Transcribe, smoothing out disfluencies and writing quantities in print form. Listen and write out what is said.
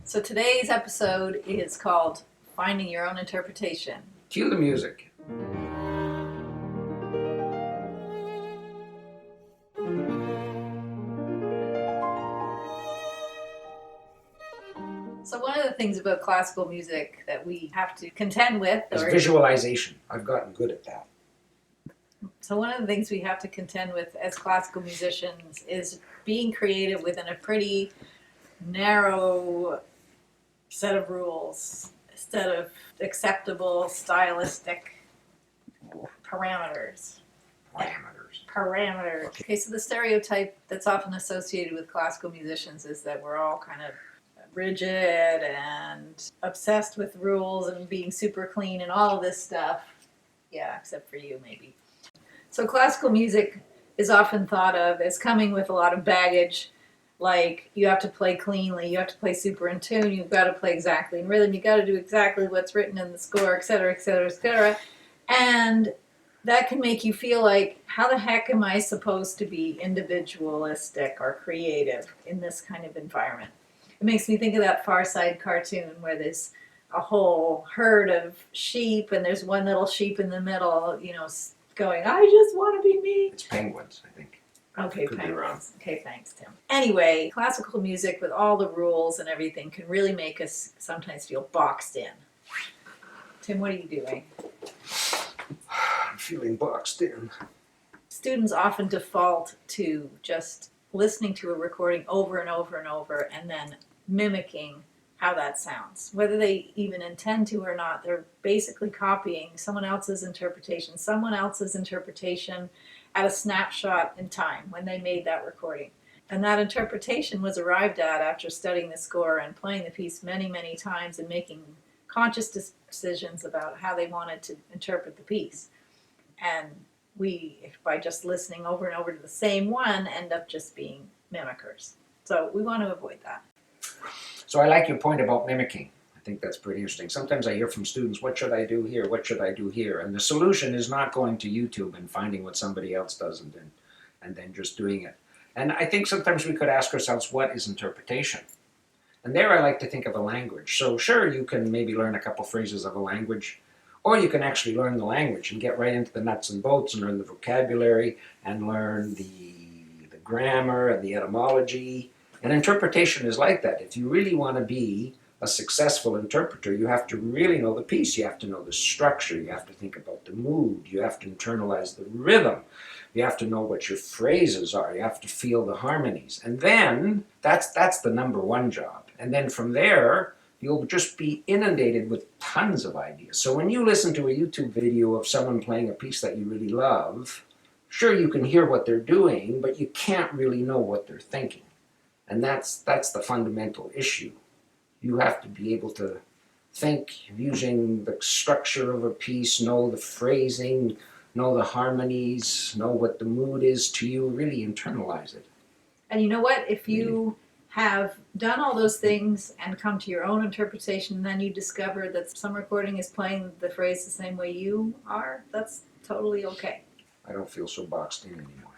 So today's episode is called Finding Your Own Interpretation. Cue the music. So one of the things about classical music that we have to contend with is visualization. I've gotten good at that. So one of the things we have to contend with as classical musicians is being creative within a pretty narrow set of rules, set of acceptable stylistic parameters. Okay, so the stereotype that's often associated with classical musicians is that we're all kind of rigid and obsessed with rules and being super clean and all of this stuff. Yeah, except for you, maybe. So classical music is often thought of as coming with a lot of baggage, like you have to play cleanly, you have to play super in tune, you've got to play exactly in rhythm, you've got to do exactly what's written in the score, etc., etc., etc. And that can make you feel like, how the heck am I supposed to be individualistic or creative in this kind of environment? It makes me think of that Far Side cartoon where there's a whole herd of sheep and there's one little sheep in the middle, going, I just want to be me. It's penguins, I think. Okay, penguins. Okay, thanks, Tim. Anyway, classical music with all the rules and everything can really make us sometimes feel boxed in. Tim, what are you doing? I'm feeling boxed in. Students often default to just listening to a recording over and over and over and then mimicking how that sounds. Whether they even intend to or not, they're basically copying someone else's interpretation at a snapshot in time when they made that recording. And that interpretation was arrived at after studying the score and playing the piece many, many times and making conscious decisions about how they wanted to interpret the piece. And we, by just listening over and over to the same one, end up just being mimickers. So we want to avoid that. So I like your point about mimicking. I think that's pretty interesting. Sometimes I hear from students, what should I do here? What should I do here? And the solution is not going to YouTube and finding what somebody else does and then just doing it. And I think sometimes we could ask ourselves, what is interpretation? And there I like to think of a language. So sure, you can maybe learn a couple phrases of a language, or you can actually learn the language and get right into the nuts and bolts and learn the vocabulary and learn the grammar and the etymology. And interpretation is like that. If you really want to be a successful interpreter, you have to really know the piece. You have to know the structure. You have to think about the mood. You have to internalize the rhythm. You have to know what your phrases are. You have to feel the harmonies. And then that's the number one job. And then from there, you'll just be inundated with tons of ideas. So when you listen to a YouTube video of someone playing a piece that you really love, sure, you can hear what they're doing, but you can't really know what they're thinking. And that's the fundamental issue. You have to be able to think using the structure of a piece, know the phrasing, know the harmonies, know what the mood is to you, really internalize it. And you know what? If you have done all those things and come to your own interpretation, and then you discover that some recording is playing the phrase the same way you are, that's totally okay. I don't feel so boxed in anymore.